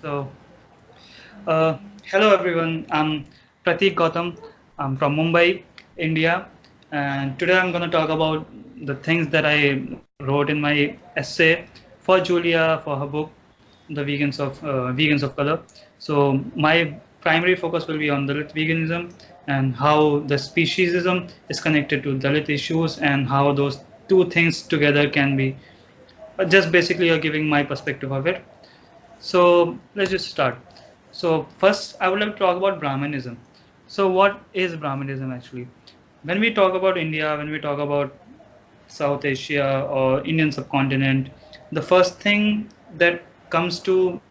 So, hello everyone. I'm Prateek Gautam. I'm from Mumbai, India, and today I'm going to talk about the things that I wrote in my essay for Julia for her book, The Vegans of Color. So my primary focus will be on Dalit veganism and how the speciesism is connected to Dalit issues and how those two things together can be just basically giving my perspective of it. So let's just start. So first, I would like to talk about Brahmanism. So what is Brahmanism actually? When we talk about India, when we talk about South Asia or Indian subcontinent, the first thing that comes to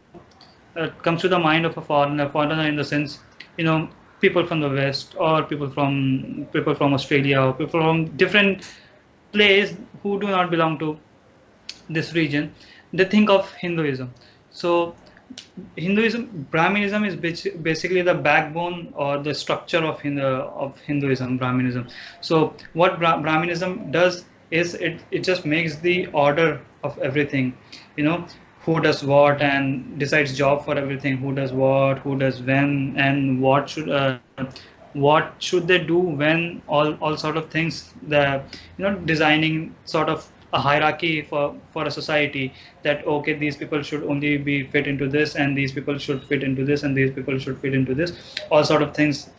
comes to the mind of a foreigner in the sense, you know, people from the West or people from Australia or people from different place who do not belong to this region, they think of Hinduism. So Hinduism, Brahminism is basically the backbone or the structure of Hinduism, Brahminism. So what Brahminism does is it just makes the order of everything, you know, who does what and decides job for everything, who does what, who does when, and what should they do when, all sort of things, the designing sort of a hierarchy for a society, that okay, these people should only be fit into this and these people should fit into this and these people should fit into this, all sort of things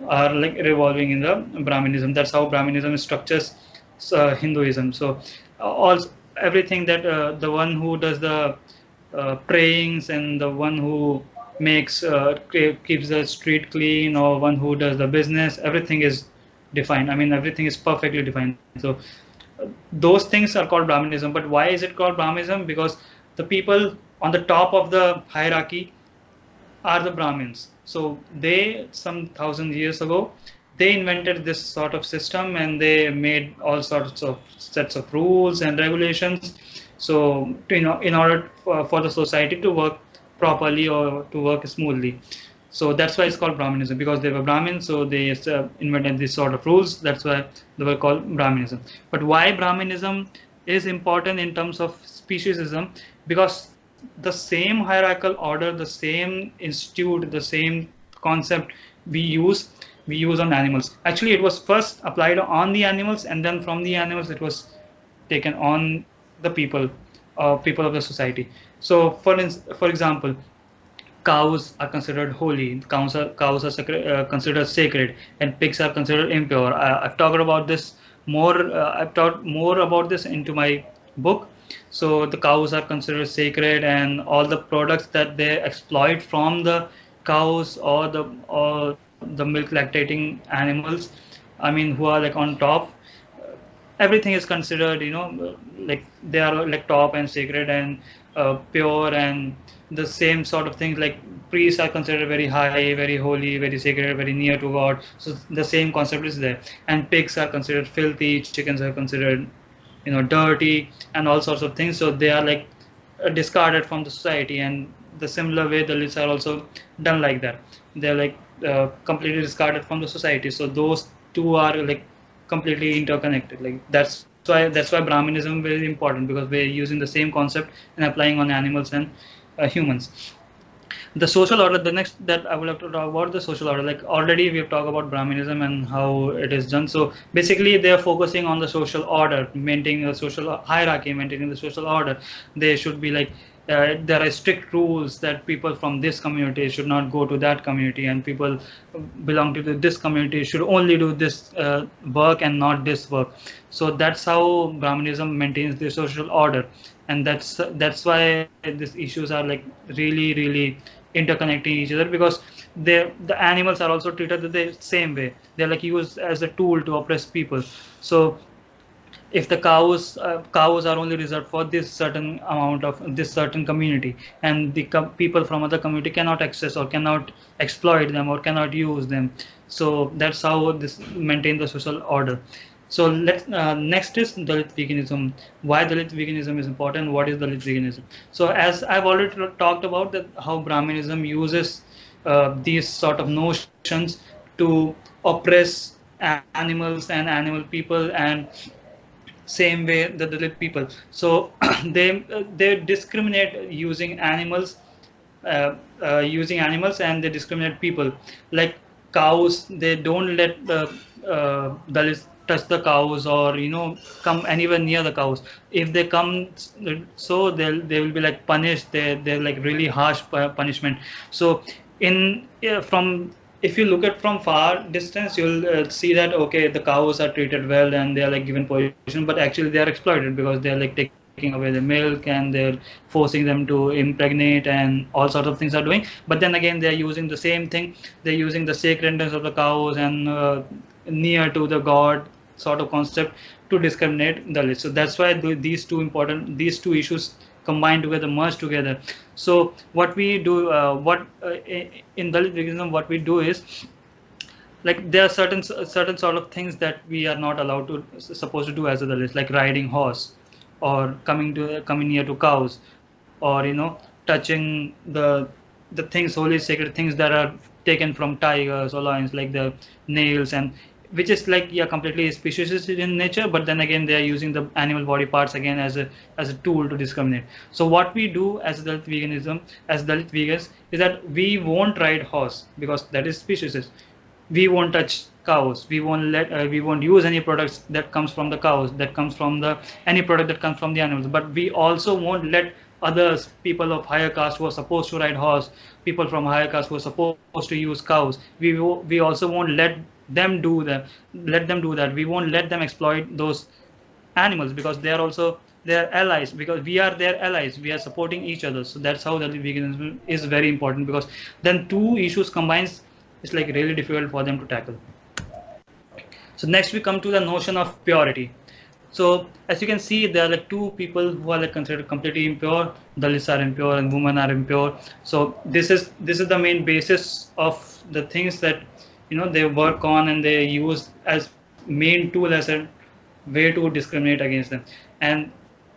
are like revolving in the Brahminism. That's how Brahminism structures Hinduism. So all everything that the one who does the prayings and the one who makes keeps the street clean, or one who does the business, everything is defined. I mean, everything is perfectly defined. So those things are called Brahmanism. But why is it called Brahmanism? Because the people on the top of the hierarchy are the Brahmins. So they, some thousand years ago, they invented this sort of system and they made all sorts of sets of rules and regulations. So, in order for the society to work properly or to work smoothly. So that's why it's called Brahmanism, because they were Brahmins, so they invented these sort of rules. That's why they were called Brahmanism. But why Brahmanism is important in terms of speciesism? Because the same hierarchical order, the same institute, the same concept we use on animals. Actually, it was first applied on the animals, and then from the animals it was taken on the people of the society. So, for example, cows are considered holy. Cows are considered sacred, and pigs are considered impure. I've talked about this more. I've talked more about this into my book. So the cows are considered sacred, and all the products that they exploit from the cows or the milk lactating animals, I mean, who are like on top, everything is considered, like they are like top and sacred and pure, and the same sort of things, like priests are considered very high, very holy, very sacred, very near to God. So the same concept is there. And pigs are considered filthy, chickens are considered dirty, and all sorts of things. So they are like discarded from the society. And the similar way, the lists are also done like that. They're like completely discarded from the society. So those two are like completely interconnected. Like that's why Brahminism is very important, because we're using the same concept and applying on animals and humans. The social order, the next that I would like to talk about, the social order. Like already we have talked about Brahminism and how it is done. So basically they are focusing on the social order, maintaining the social hierarchy, maintaining the social order. They should be like, there are strict rules that people from this community should not go to that community, and people belong to this community should only do this work and not this work. So that's how Brahmanism maintains the social order. And that's why these issues are like really interconnecting each other, because the animals are also treated the same way. They're like used as a tool to oppress people. So if the cows are only reserved for this certain amount of this certain community, and the people from other community cannot access or cannot exploit them or cannot use them. So that's how this maintain the social order. So let's next is Dalit veganism. Why Dalit veganism is important? What is Dalit veganism? So as I've already talked about, that how Brahminism uses these sort of notions to oppress animals and animal people, and same way the Dalit people. So they discriminate using animals using animals, and they discriminate people. Like cows, they don't let the Dalits touch the cows, or come anywhere near the cows. If they come, so they will be like punished. They're like really harsh punishment. So in from if you look at from far distance, you'll see that okay, the cows are treated well and they are like given position, but actually they are exploited because they are like taking away the milk, and they're forcing them to impregnate, and all sorts of things are doing. But then again, they are using the same thing. They're using the sacredness of the cows and near to the god sort of concept to discriminate the list. So that's why these two issues combined together, merge together. So what we do, in Dalit veganism, what we do is, like, there are certain sort of things that we are not allowed to supposed to do as a Dalit, like riding horse, or coming near to cows, or touching the things, holy sacred things that are taken from tigers or lions, like the nails, and which is like, yeah, completely speciesist in nature, but then again they are using the animal body parts again as a tool to discriminate. So what we do as Dalit vegans, is that we won't ride horse because that is speciesist. We won't touch cows. We won't use any products that comes from the cows, that comes from the any product that comes from the animals. But we also won't let others, people of higher caste who are supposed to ride horse, people from higher caste who are supposed to use cows, we also won't let them do that. We won't let them exploit those animals, because they are also their allies, because we are their allies. We are supporting each other. So that's how the veganism is very important, because then two issues combines, it's like really difficult for them to tackle. So next we come to the notion of purity. So as you can see, there are like two people who are like considered completely impure. Dalits are impure and women are impure. So this is the main basis of the things that they work on, and they use as main tool, as a way to discriminate against them. And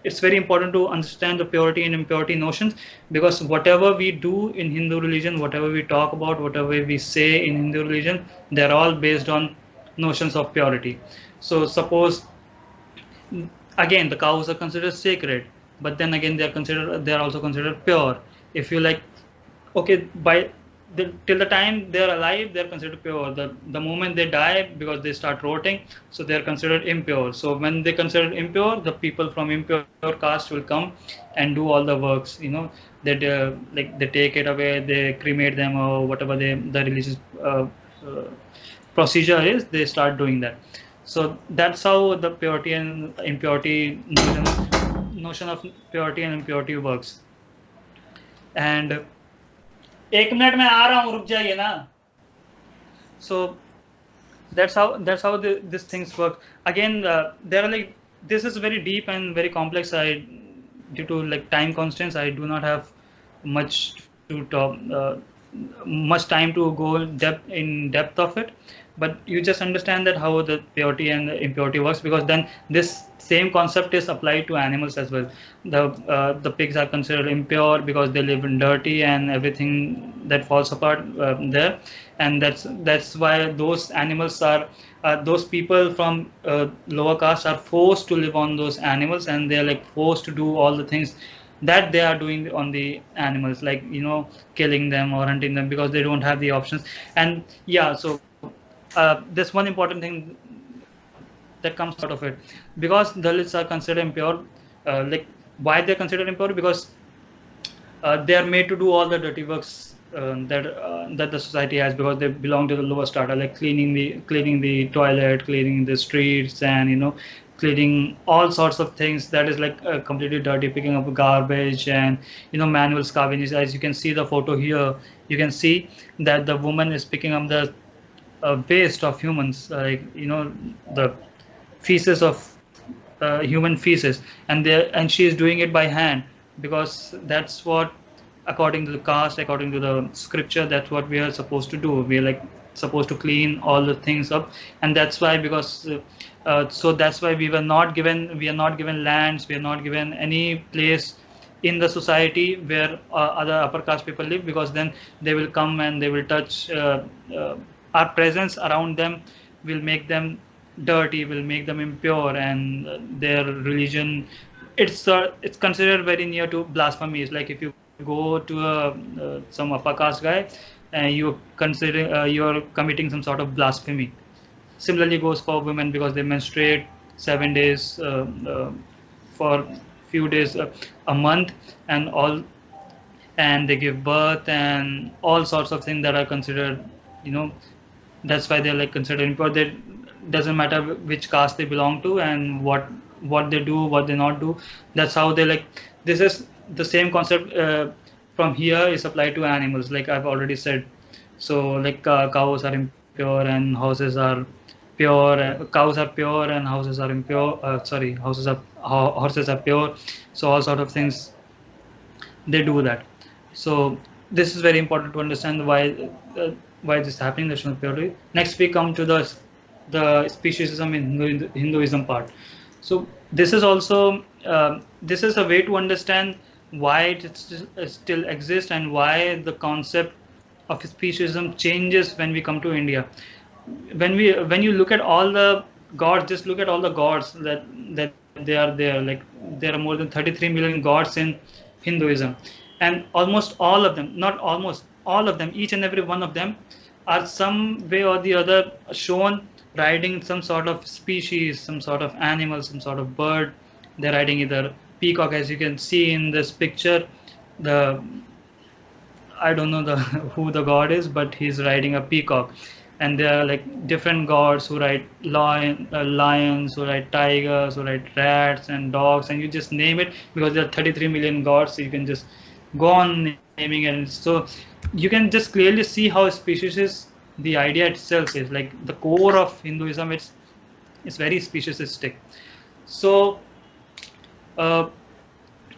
it's very important to understand the purity and impurity notions, because whatever we do in Hindu religion, whatever we talk about, whatever we say in Hindu religion, they're all based on notions of purity. So suppose, again, the cows are considered sacred, but then again they are also considered pure. If you like, okay, till the time they are alive, they are considered pure. The moment they die, because they start rotting, so they are considered impure. So when they considered impure, the people from impure caste will come and do all the works. They take it away, they cremate them, or whatever the religious procedure is. They start doing that. So that's how the purity and impurity notion of purity and impurity works. And एक minute में आ रहा हूँ, रुक जाइए ना. So that's how these things work. Again, there are like, this is very deep and very complex. Due to like time constraints, I do not have much to talk, much time to go in depth of it. But you just understand that how the purity and the impurity works, because then this same concept is applied to animals as well. The pigs are considered impure because they live in dirty and everything that falls apart there, and that's why those animals are those people from lower caste are forced to live on those animals, and they're like forced to do all the things that they are doing on the animals, like killing them or hunting them, because they don't have the options. And yeah, so there's one important thing that comes out of it, because Dalits are considered impure. Like, why they're considered impure? Because they are made to do all the dirty works that the society has, because they belong to the lower strata, like cleaning the toilet, cleaning the streets, and cleaning all sorts of things that is like completely dirty, picking up garbage, and manual scavenging. As you can see the photo here, you can see that the woman is picking up the waste of humans, like the feces of human feces, and she is doing it by hand, because that's what, according to the caste, according to the scripture, that's what we are supposed to do. We are like supposed to clean all the things up, and that's why, because so that's why we are not given lands, we are not given any place in the society where other upper caste people live, because then they will come and they will touch our presence around them, will make them dirty, will make them impure, and their religion, it's considered very near to blasphemy. It's like, if you go to some upper caste guy, and you're committing some sort of blasphemy. Similarly goes for women because they menstruate 7 days for few days a month, and all, and they give birth and all sorts of things that are considered, you know, that's why they're like considered impure. They doesn't matter which caste they belong to and what they do, what they not do. That's how they like. This is the same concept from here is applied to animals, like I've already said. So like cows are impure and houses are pure. Cows are pure and houses are impure. Sorry, horses are pure. So all sort of things they do that. So this is very important to understand why this is happening. National purity. Next, we come to the speciesism in Hinduism part. So this is also this is a way to understand why it still exists and why the concept of speciesism changes when we come to India. When you look at all the gods, just look at all the gods that they are there. Like there are more than 33 million gods in Hinduism, and almost all of them, not almost all of them, each and every one of them are some way or the other shown riding some sort of species, some sort of animal, some sort of bird. They're riding either peacock, as you can see in this picture. The I don't know the who the god is, but he's riding a peacock. And there are like different gods who ride lions, who ride tigers, who ride rats and dogs, and you just name it, because there are 33 million gods. So you can just go on naming it. So you can just clearly see how speciesist the idea itself is. Like the core of Hinduism, it's very speciesistic. So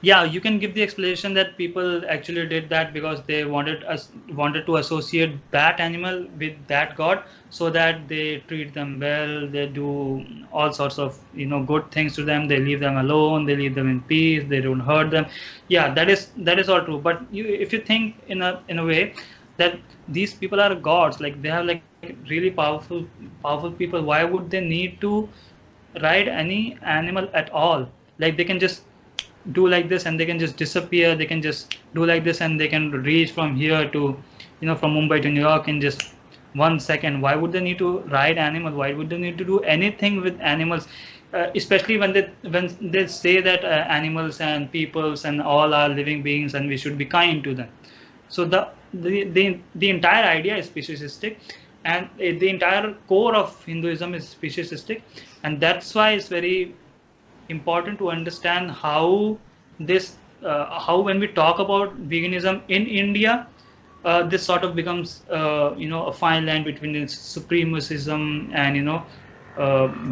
yeah, you can give the explanation that people actually did that because they wanted to associate that animal with that god, so that they treat them well, they do all sorts of good things to them, they leave them alone, they leave them in peace, they don't hurt them. Yeah, that is all true. But if you think in a way that these people are gods, like they have like really powerful people, why would they need to ride any animal at all? Like they can just do like this and they can just disappear, they can just do like this and they can reach from here to from Mumbai to New York in just 1 second. Why would they need to ride animals? Why would they need to do anything with animals? Especially when they say that animals and peoples and all are living beings and we should be kind to them. So the entire idea is speciesistic, and the entire core of Hinduism is speciesistic, and that's why it's very important to understand how this how when we talk about veganism in India, this sort of becomes a fine line between supremacism and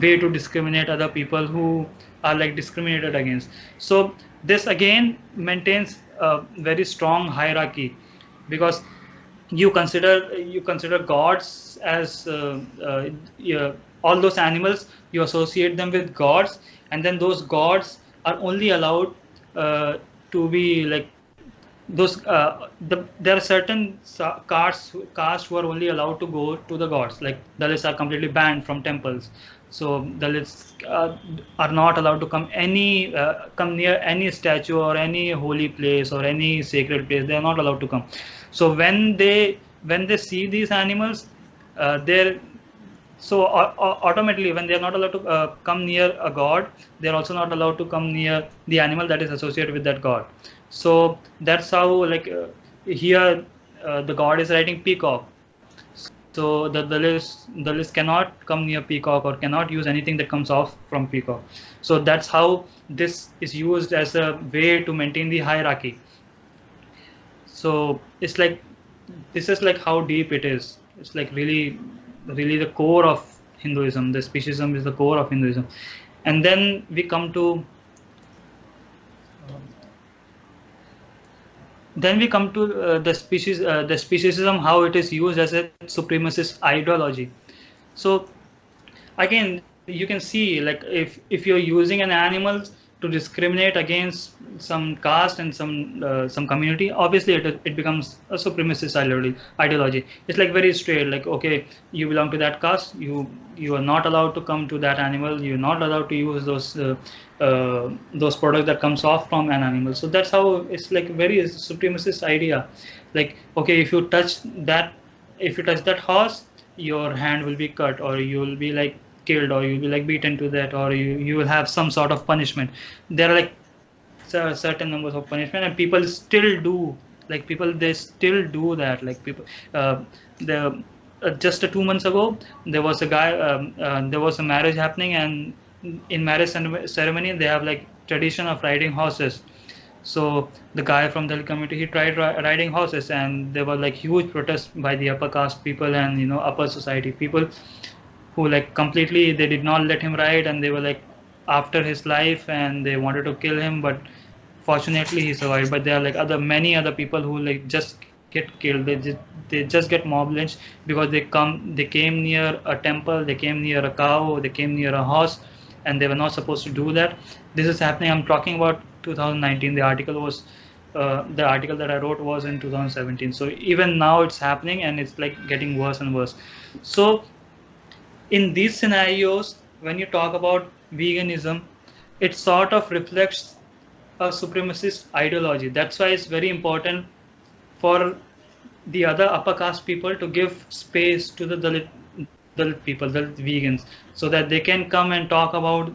way to discriminate other people who are like discriminated against. So this again maintains a very strong hierarchy, because you consider gods as all those animals, you associate them with gods, and then those gods are only allowed to be like those. There are certain castes who are only allowed to go to the gods. Like Dalits are completely banned from temples. So Dalits are not allowed to come near any statue or any holy place or any sacred place. They are not allowed to come. So when they see these animals, they're so automatically, when they are not allowed to come near a god, they are also not allowed to come near the animal that is associated with that god. So that's how, like here the god is riding peacock. So the list cannot come near peacock or cannot use anything that comes off from peacock. So that's how this is used as a way to maintain the hierarchy. So it's like, this is like how deep it is. It's like really the core of Hinduism. The speciesism is the core of Hinduism. And then we come to the speciesism, how it is used as a supremacist ideology. So again, you can see, like if you're using an animal to discriminate against some caste and some community, obviously it becomes a supremacist ideology. It's like very straight, like, okay, you belong to that caste, you are not allowed to come to that animal, you're not allowed to use those products that comes off from an animal. So that's how it's like very supremacist idea. Like, okay, if you touch that horse, your hand will be cut, or you will be like killed, or you'll be like beaten to that, or you will have some sort of punishment. There are like certain numbers of punishment, and people still do, like, people, they still do that. Like, people, the just 2 months ago, there was a guy, there was a marriage happening, and in marriage ceremony they have like tradition of riding horses. So the guy from the community, he tried riding horses, and there were like huge protests by the upper caste people and upper society people, who like completely, they did not let him ride, and they were like after his life, and they wanted to kill him, but fortunately he survived. But there are like many other people who like just get killed. They just get mob lynched because they came near a temple, they came near a cow, they came near a horse, and they were not supposed to do that. This is happening, I'm talking about 2019. The article that I wrote was in 2017. So even now it's happening, and it's like getting worse and worse. So in these scenarios, when you talk about veganism, it sort of reflects a supremacist ideology. That's why it's very important for the other upper caste people to give space to the Dalit people, Dalit vegans, so that they can come and talk about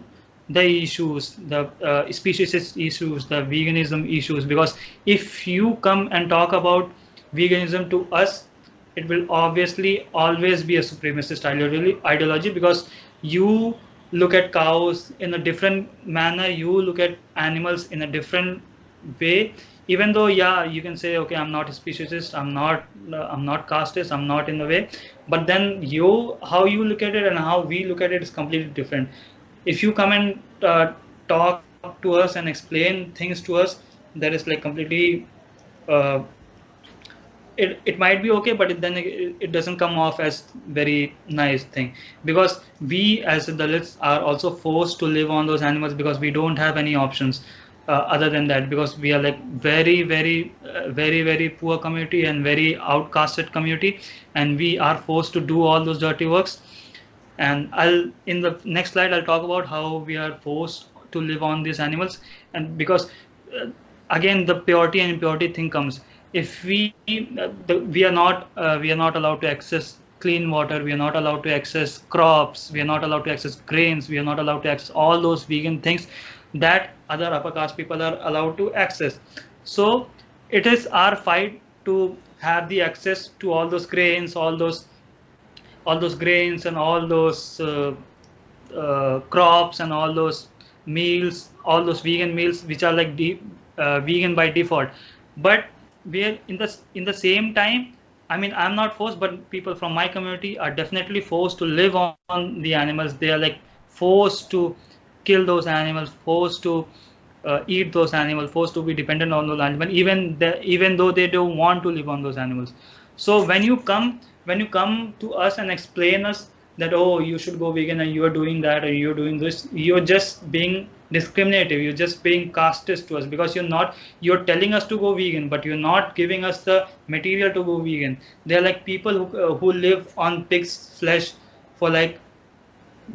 the issues, the speciesist issues, the veganism issues. Because if you come and talk about veganism to us, it will obviously always be a supremacist ideology, because you look at cows in a different manner, you look at animals in a different way. Even though, yeah, you can say, okay, I'm not a speciesist, I'm not casteist, I'm not in the way, but then how you look at it and how we look at it is completely different. If you come and talk to us and explain things to us, that is like completely it might be okay, but then it doesn't come off as very nice thing, because we as Dalits are also forced to live on those animals, because we don't have any options other than that, because we are like very poor community and very outcasted community, and we are forced to do all those dirty works. And in the next slide, I'll talk about how we are forced to live on these animals. And because again, the purity and impurity thing comes. If we are not allowed to access clean water, we are not allowed to access crops, we are not allowed to access grains, we are not allowed to access all those vegan things that other upper caste people are allowed to access. So it is our fight to have the access to all those grains, all those grains and all those crops and all those meals, all those vegan meals, which are like vegan by default. But we are in the same time, I mean, I'm not forced, but people from my community are definitely forced to live on the animals. They are like forced to kill those animals, forced to eat those animals, forced to be dependent on those animals, even though they don't want to live on those animals. So when you come to us and explain us that, oh, you should go vegan and you are doing that or you're doing this, you're just being discriminative, you're just being casteist to us, because you're telling us to go vegan, but you're not giving us the material to go vegan. They're like people who live on pig's flesh for like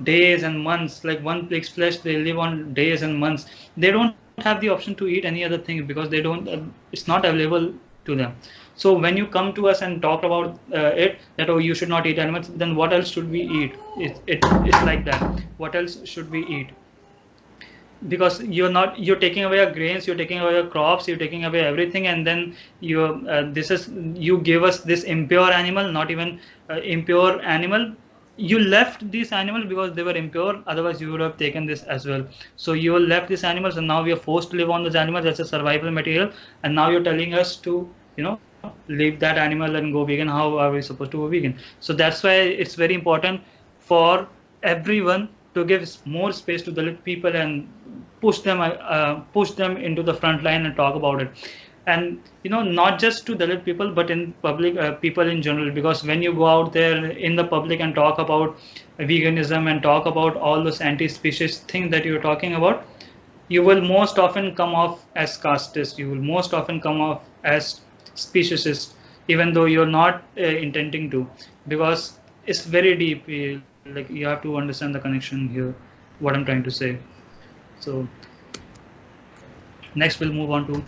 days and months, like one pig's flesh they live on days and months. They don't have the option to eat any other thing, because they don't it's not available to them. So when you come to us and talk about it, that, oh, you should not eat animals, then what else should we eat? It's like that. What else should we eat? Because you're taking away our grains, you're taking away our crops, you're taking away everything, and then you give us this impure animal, not even impure animal. You left these animals because they were impure, otherwise you would have taken this as well. So you left these animals, and now we are forced to live on those animals as a survival material, and now you're telling us to leave that animal and go vegan. How are we supposed to go vegan? So that's why it's very important for everyone to give more space to the Dalit people and push them into the front line and talk about it. And not just to Dalit people, but in public, people in general, because when you go out there in the public and talk about veganism and talk about all those anti-species things that you're talking about, you will most often come off as casteist, you will most often come off as speciesist, even though you're not intending to, because it's very deep. Like you have to understand the connection here, what I'm trying to say. So next we'll move on to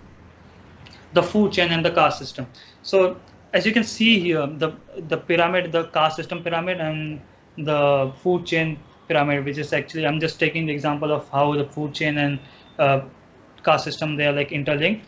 the food chain and the caste system. So as you can see here, the pyramid, the caste system pyramid and the food chain pyramid, which is actually, I'm just taking the example of how the food chain and uh, caste system, they are like interlinked.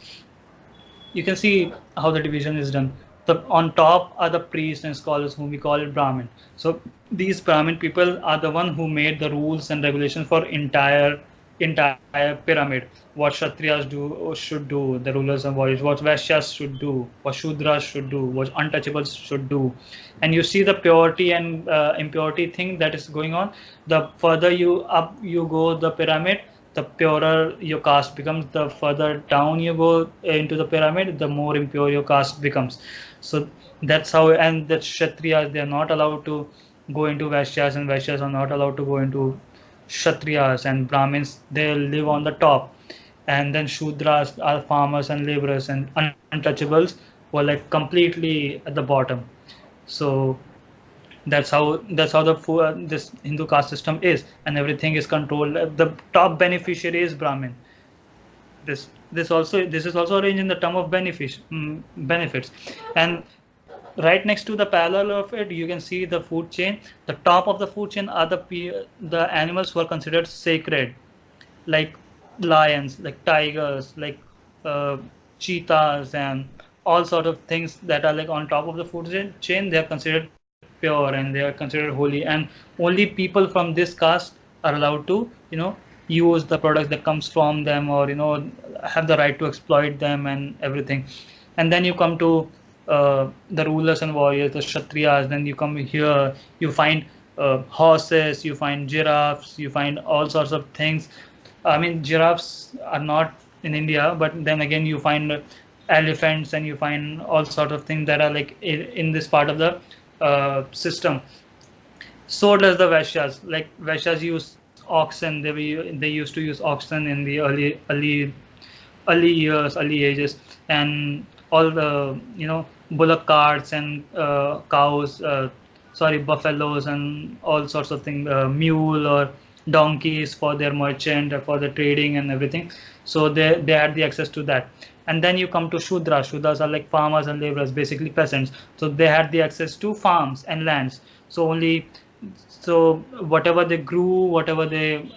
You can see how the division is done. The on top are the priests and scholars whom we call it Brahmin. So these Brahmin people are the one who made the rules and regulations for entire pyramid. What Kshatriyas do or should do, the rulers and warriors, what Vaishyas should do, what Shudras should do, what untouchables should do. And you see the purity and impurity thing that is going on. The further you up you go the pyramid, the purer your caste becomes. The further down you go into the pyramid, the more impure your caste becomes. So that's how. And the Kshatriyas, they are not allowed to go into Vaishyas, and Vaishyas are not allowed to go into Kshatriyas, and Brahmins, they live on the top. And then Shudras are farmers and laborers, and untouchables were like completely at the bottom. So that's how this Hindu caste system is, and everything is controlled. The top beneficiary is Brahmin. This is also arranged in the term of benefits, and right next to the parallel of it, you can see the food chain. The top of the food chain are the animals who are considered sacred, like lions, like tigers, like uh, cheetahs, and all sort of things that are like on top of the food chain. They are considered pure and they are considered holy, and only people from this caste are allowed to, use the products that comes from them, or have the right to exploit them and everything. And then you come to the rulers and warriors, the Kshatriyas. Then you come here, you find horses, you find giraffes, you find all sorts of things. I mean, giraffes are not in India, but then again, you find elephants, and you find all sorts of things that are like in this part of the system. So does the Vaishyas. Like Vaishyas use oxen. They used to use oxen in the early years, early ages, and all the bullock carts and cows, sorry, buffaloes and all sorts of things, mule or donkeys for their merchant, for the trading and everything. So they had the access to that. And then you come to Shudras. Shudras are like farmers and laborers, basically peasants. So they had the access to farms and lands. So whatever they grew, whatever they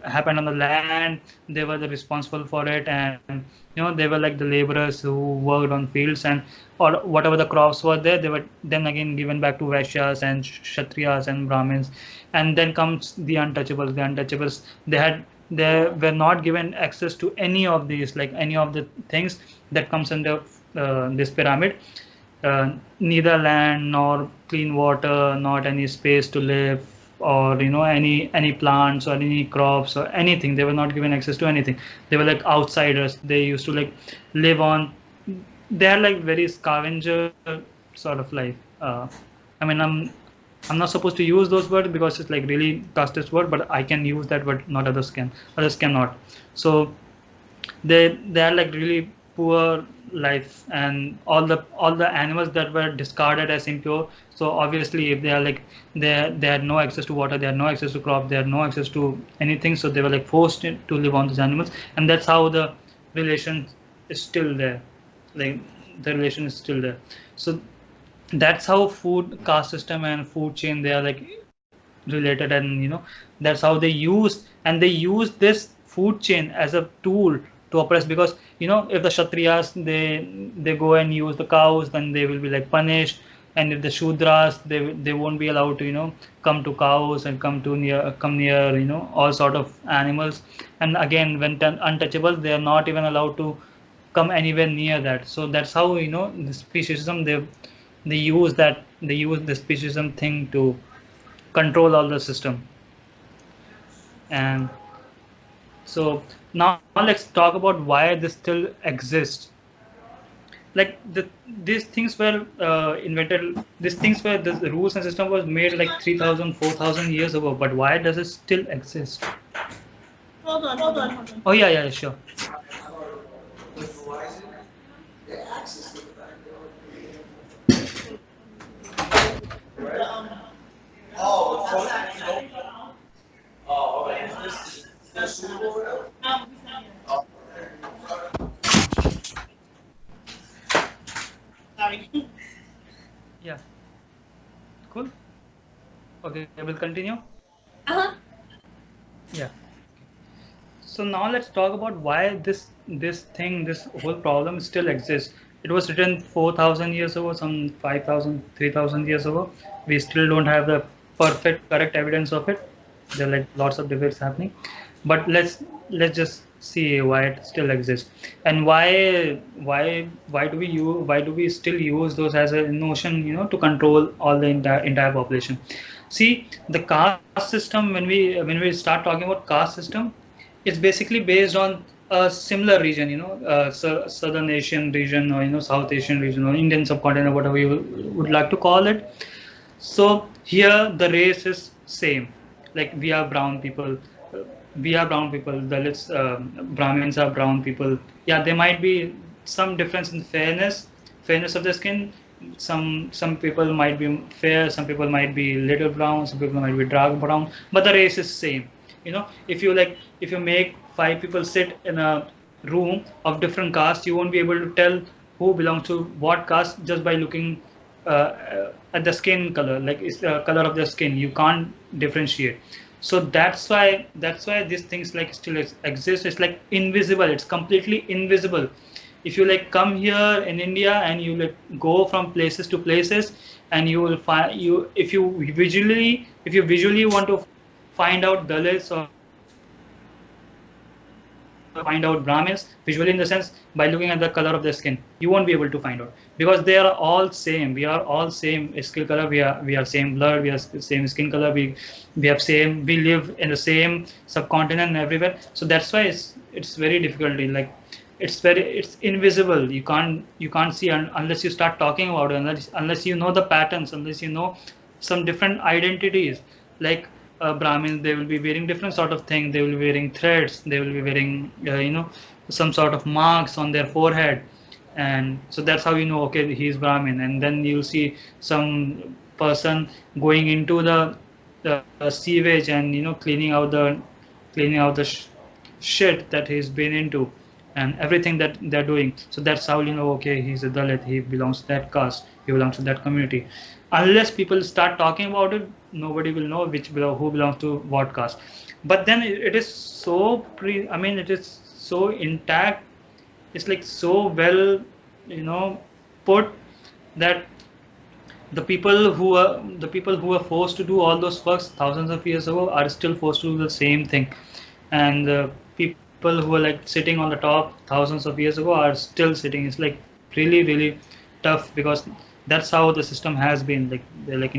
happened on the land, they were the responsible for it. And they were like the laborers who worked on fields, and or whatever the crops were there, they were then again given back to Vaishyas and Kshatriyas and Brahmins. And then comes the untouchables. The untouchables, they were not given access to any of these, like any of the things that comes under this pyramid. Neither land nor clean water, not any space to live, or any plants or any crops or anything. They were not given access to anything. They were like outsiders. They used to like live on. They are like very scavenger sort of life. I mean, I'm not supposed to use those words because it's like really casteist word, but I can use that, but not others can. Others cannot. So they are like really poor life, and all the animals that were discarded as impure. So obviously, if they are like they had no access to water, they had no access to crop, they had no access to anything. So they were like forced to live on these animals, and that's how the relation is still there. Like the relation is still there. So that's how food caste system and food chain, they are like related. And that's how they use this food chain as a tool to oppress. Because if the Kshatriyas, they go and use the cows, then they will be like punished. And if the Shudras, they won't be allowed to come to cows and come near all sort of animals. And again, when untouchables, they are not even allowed to come anywhere near that. So that's how the speciesism, they use the speciesism thing to control all the system. And so now let's talk about why this still exists. Like these things were invented. These things were the rules and system was made like 3,000, 4,000 years ago. But why does it still exist? Oh yeah, yeah, sure. Yeah, cool. Okay, we'll continue. Yeah. So now let's talk about why this whole problem still exists. It was written 4,000 years ago, some 5,000, 3,000 years ago. We still don't have the perfect correct evidence of it. There are like lots of debates happening, but let's just see why it still exists and why do we still use those as a notion, to control all the entire population. See, the caste system, when we start talking about caste system, it's basically based on a similar region, Southern Asian region, or South Asian region, or Indian subcontinent, whatever you would like to call it. So here the race is same. Like we are brown people. Dalits, Brahmins are brown people. Yeah, there might be some difference in fairness of the skin. Some people might be fair, some people might be little brown, some people might be dark brown, but the race is same. If you make five people sit in a room of different caste, you won't be able to tell who belongs to what caste just by looking at the skin color, like it's the color of the skin. You can't differentiate. So that's why these things like still exist. It's like invisible. It's completely invisible. If you like come here in India and you like go from places to places, and you will find you if you visually want to find out Dalits or find out Brahmins visually, in the sense by looking at the color of their skin, you won't be able to find out, because they are all same. We are all same skin color. We are same blood. We are same skin color. We live in the same subcontinent everywhere. So that's why it's very difficult. Like it's invisible. You can't see unless you start talking about it. Unless you know the patterns. Unless you know some different identities, like Brahmins, they will be wearing different sort of thing. They will be wearing threads. They will be wearing, some sort of marks on their forehead, and so that's how you know, okay, he is Brahmin. And then you'll see some person going into the sewage and cleaning out the shit that he's been into, and everything that they're doing. So that's how you know, okay, he's a Dalit. He belongs to that caste. He belongs to that community. Unless people start talking about it, nobody will know who belongs to what caste. But then it is so it is so intact. It's like so well, put, that the people who are forced to do all those works thousands of years ago are still forced to do the same thing, and the people who are like sitting on the top thousands of years ago are still sitting. It's like really, really tough, because that's how the system has been. Like they're like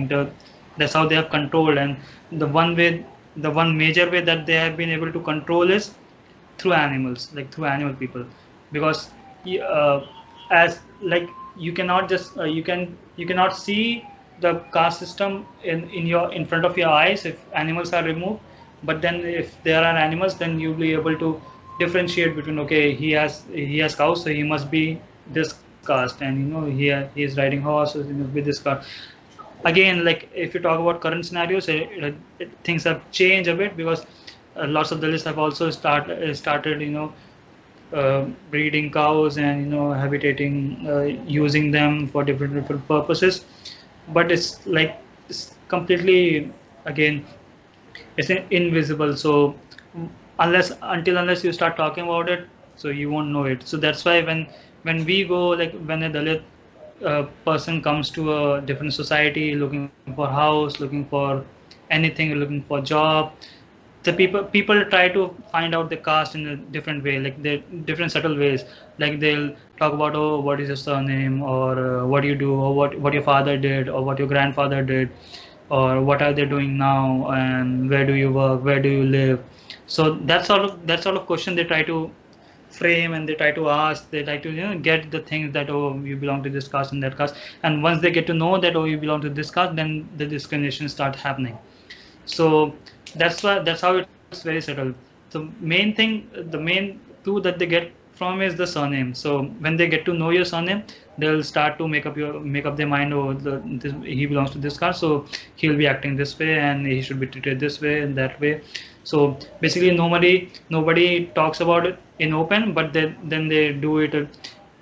that's how they have controlled. And the one major way that they have been able to control is through animals, like through animal people, because uh, as like you cannot just you cannot see the caste system in front of your eyes if animals are removed. But then if there are animals, then you'll be able to differentiate between, okay, he has cows, so he must be this caste, and he is riding horse, so he must be this caste. Again, like if you talk about current scenarios, things have changed a bit, because lots of the lists have also started breeding cows and habitating, using them for different purposes. But it's like it's completely, again, it's invisible. So unless you start talking about it, so you won't know it. So that's why when we go, like when a Dalit person comes to a different society looking for house, looking for anything, looking for job, the people try to find out the caste in a different way, like the different subtle ways. Like they'll talk about, oh, what is your surname, or what do you do, or what your father did, or what your grandfather did, or what are they doing now, and where do you work, where do you live. So that sort of question they try to frame, and they try to ask, they try to get the things that, oh, you belong to this caste and that caste. And once they get to know that, oh, you belong to this caste, then the discrimination starts happening. So that's how it's very subtle. the main thing, the main clue that they get from is the surname. So when they get to know your surname, they'll start to make up their mind. Oh, he belongs to this caste, so he'll be acting this way, and he should be treated this way and that way. So basically, nobody talks about it in open, but then they do it.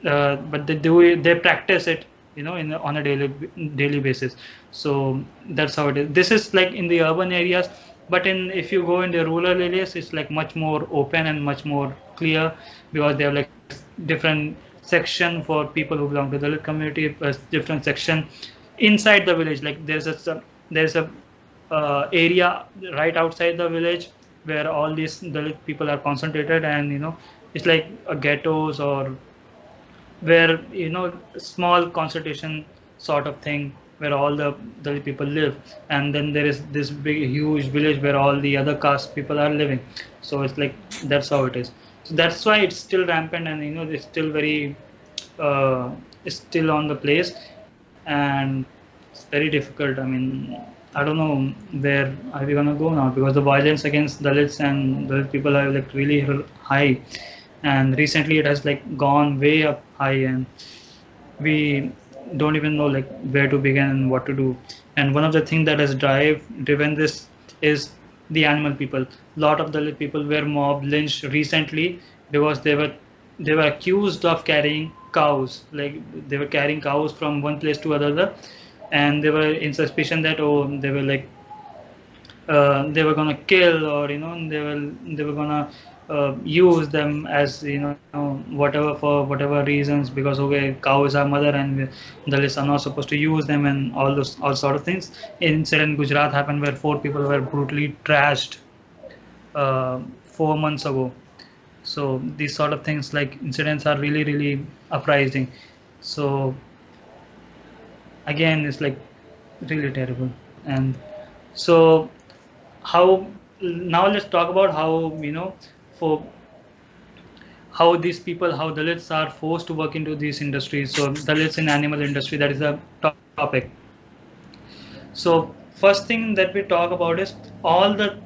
But they practice it, on a daily basis. So that's how it is. This is like in the urban areas, but if you go in the rural areas, it's like much more open and much more clear, because they have like different section for people who belong to the Dalit community, different section inside the village. Like there's a area right outside the village where all these Dalit people are concentrated, and it's like a ghettos, or where small concentration sort of thing, where all the people live, and then there is this big huge village where all the other caste people are living. So it's like that's how it is. So that's why it's still rampant, and it's still very it's still on the place, and it's very difficult. I mean, I don't know where are we gonna go now, because the violence against Dalits and Dalit people are like really high, and recently it has like gone way up high, and we don't even know like where to begin and what to do. And one of the things that has driven this is the animal people. A lot of Dalit people were mob lynched recently because they were accused of carrying cows. Like they were carrying cows from one place to another, and they were in suspicion that, they were like they were gonna kill, or they were gonna use them as whatever, for whatever reasons, because okay, cow is our mother and the Dalits are not supposed to use them, and all sort of things. Incident in Gujarat happened where 4 people were brutally trashed 4 months ago. So these sort of things, like incidents, are really really uprising. So again, it's like really terrible. And so how now let's talk about how for how these people, how Dalits are forced to work into these industries. So Dalits in animal industry, that is a topic. So first thing that we talk about is all the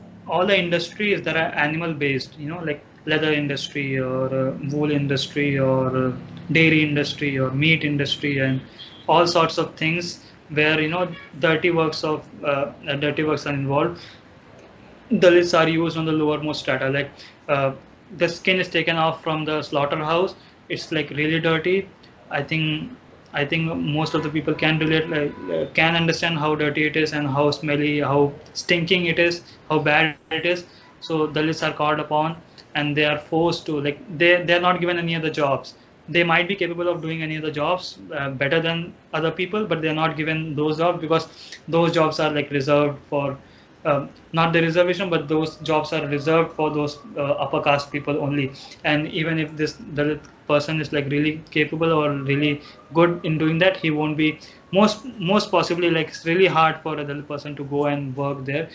industries that are animal based, like leather industry, or wool industry, or dairy industry, or meat industry, and all sorts of things where dirty works are involved. Dalits are used on the lowermost strata. Like the skin is taken off from the slaughterhouse. It's like really dirty. I think I think most of the people can relate, like, can understand how dirty it is and how smelly, how stinking it is, how bad it is. So Dalits are called upon, and they are forced to, like, they're not given any other jobs. They might be capable of doing any other jobs better than other people, but they're not given those jobs because those jobs are like reserved for not the reservation, but those jobs are reserved for those upper caste people only. And even if this Dalit person is like really capable or really good in doing that, he won't be, most possibly, like, it's really hard for a Dalit person to go and work there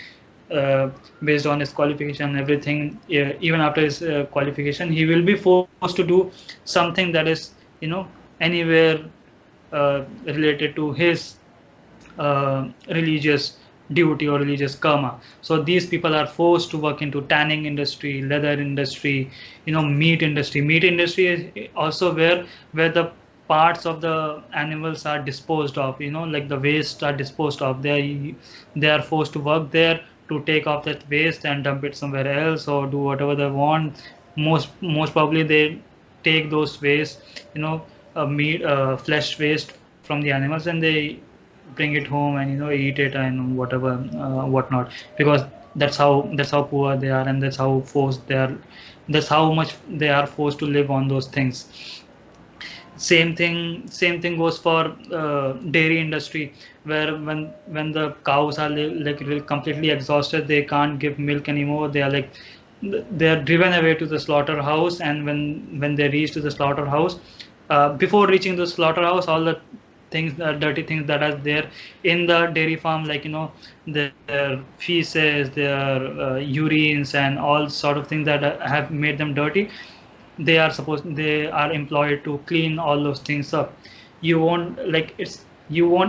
based on his qualification and everything. Even after his qualification, he will be forced to do something that is, anywhere related to his religious duty or religious karma. So these people are forced to work into tanning industry, leather industry, meat industry. Meat industry is also where the parts of the animals are disposed of, like the waste are disposed of. They are forced to work there to take off that waste and dump it somewhere else or do whatever they want. Most probably they take those waste, meat, flesh waste from the animals, and they bring it home and eat it and whatever, whatnot, because that's how poor they are, and that's how much they are forced to live on those things. Same thing goes for dairy industry, where when the cows are like really completely exhausted, they can't give milk anymore, they are driven away to the slaughterhouse. And when they reach to the slaughterhouse, before reaching the slaughterhouse, all the things, dirty things that are there in the dairy farm, like their feces, their urines, and all sort of things that have made them dirty, they are employed to clean all those things up. You won't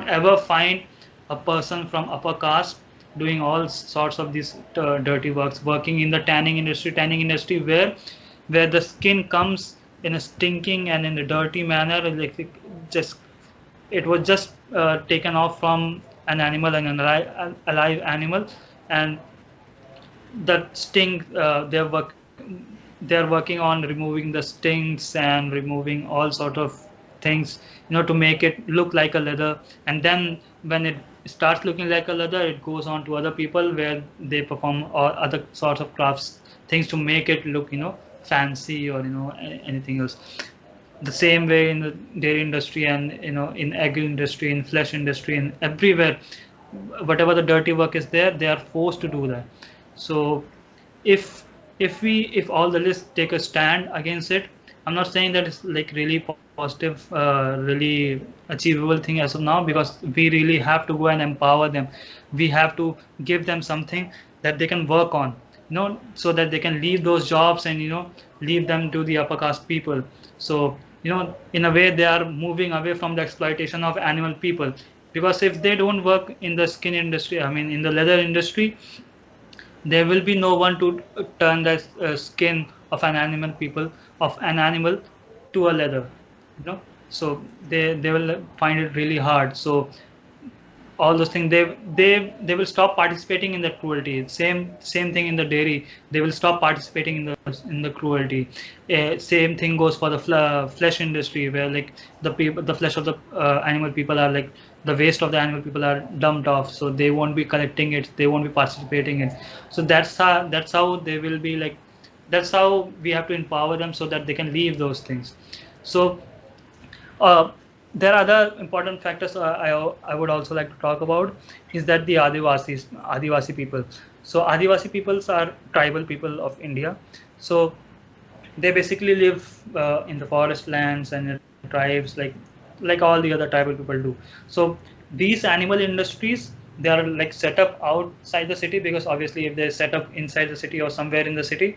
ever find a person from upper caste doing all sorts of these dirty works, working in the tanning industry where the skin comes in a stinking and in a dirty manner, like just it was just taken off from an animal, and an alive animal, and that sting, they're working on removing the stings and removing all sort of things, to make it look like a leather. And then when it starts looking like a leather, it goes on to other people where they perform or other sorts of crafts things to make it look, fancy, or anything else. The same way in the dairy industry, and in egg industry, in flesh industry, and everywhere, whatever the dirty work is there, they are forced to do that. So if if all the lists take a stand against it, I'm not saying that it's like really positive, really achievable thing as of now, because we really have to go and empower them. We have to give them something that they can work on, so that they can leave those jobs and leave them to the upper caste people. So in a way, they are moving away from the exploitation of animal people, because if they don't work in the skin industry, I mean in the leather industry, there will be no one to turn the skin of an animal to a leather, so they will find it really hard. So all those things, they will stop participating in the cruelty. Same thing in the dairy, they will stop participating in the cruelty. Same thing goes for the flesh industry, where like the flesh of the animal people are like the waste of the animal people are dumped off, so they won't be collecting it, they won't be participating in it. So that's how they will be like, that's how we have to empower them so that they can leave those things. So uh, there are other important factors I would also like to talk about, is that the Adivasi people. So Adivasi peoples are tribal people of India. So they basically live in the forest lands and in tribes, like all the other tribal people do. So these animal industries, they are like set up outside the city, because obviously if they're set up inside the city or somewhere in the city,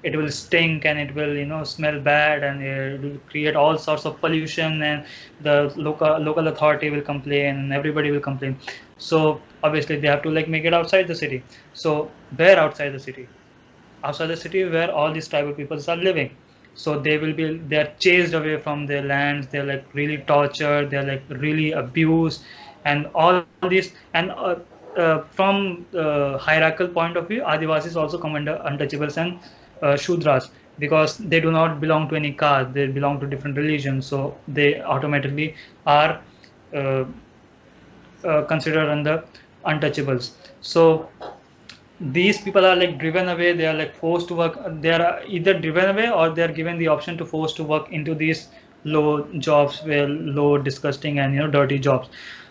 it will stink and it will smell bad, and it will create all sorts of pollution, and the local authority will complain and everybody will complain. So obviously they have to like make it outside the city. So where outside the city? Outside the city where all these tribal peoples are living. So they're chased away from their lands, they're like really tortured, they're like really abused, and all this. And from hierarchical point of view, Adivasis also come under untouchables and Shudras, because they do not belong to any caste, they belong to different religions, so they automatically are considered under untouchables. So these people are like driven away, they are like forced to work, they are either driven away or they are given the option to force to work into these low jobs, where low, disgusting, and dirty jobs.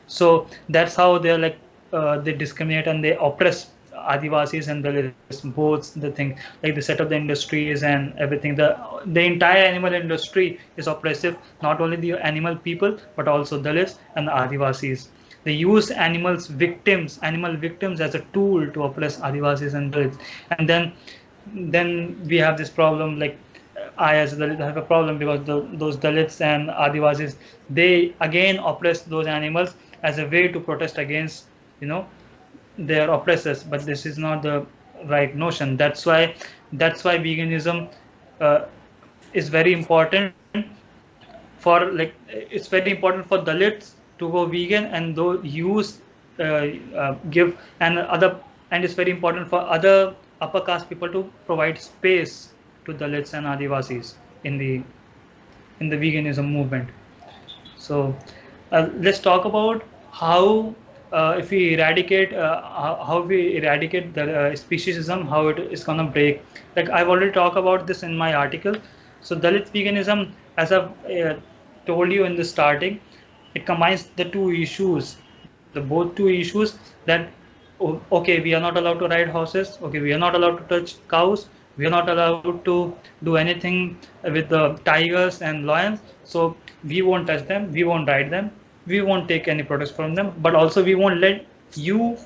So that's how they're like they discriminate and they oppress Adivasis and Dalits, both the thing, like the set of the industries and everything. The entire animal industry is oppressive, not only the animal people but also Dalits and the Adivasis. They use animal victims as a tool to oppress Adivasis and Dalits. And then we have this problem, like I as a Dalit have a problem, because those Dalits and Adivasis, they again oppress those animals as a way to protest against their oppressors. But this is not the right notion. That's why veganism is very important for, like, it's very important for Dalits to go vegan and use give and it's very important for other upper caste people to provide space to Dalits and Adivasis in the veganism movement. So let's talk about how if we eradicate how we eradicate the speciesism, how it is gonna break. Like I've already talked about this in my article. So Dalit veganism, as I've told you in the starting, it combines the both two issues, that okay, we are not allowed to ride horses, okay, we are not allowed to touch cows, we are not allowed to do anything with the tigers and lions, so we won't touch them, we won't ride them, we won't take any products from them, but also we won't let you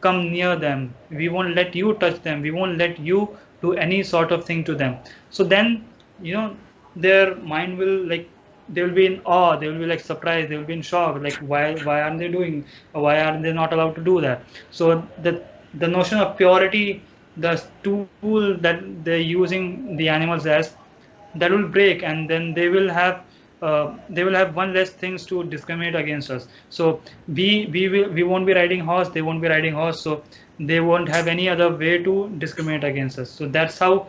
come near them, we won't let you touch them, we won't let you do any sort of thing to them. So then their mind will like they will be in awe, they will be like surprised, they will be in shock, like why aren't they doing, why are they not allowed to do that? So the notion of purity, the tool that they're using the animals as, that will break, and then they will have one less things to discriminate against us. So we won't be riding horse, they won't be riding horse, so they won't have any other way to discriminate against us. So that's how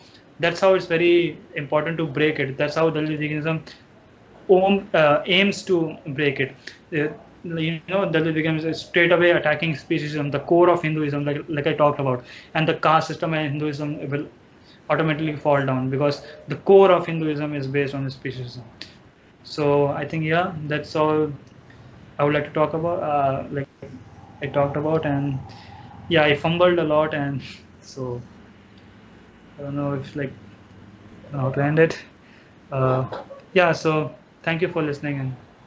it's very important to break it. That's how Dalit veganism aims to break it. Dalit becomes straight away attacking speciesism, the core of Hinduism, like I talked about, and the caste system in Hinduism will automatically fall down, because the core of Hinduism is based on speciesism. So I think, yeah, that's all I would like to talk about. Like I talked about, and yeah, I fumbled a lot, and so I don't know if like how to end it. Uh, yeah, so thank you for listening, and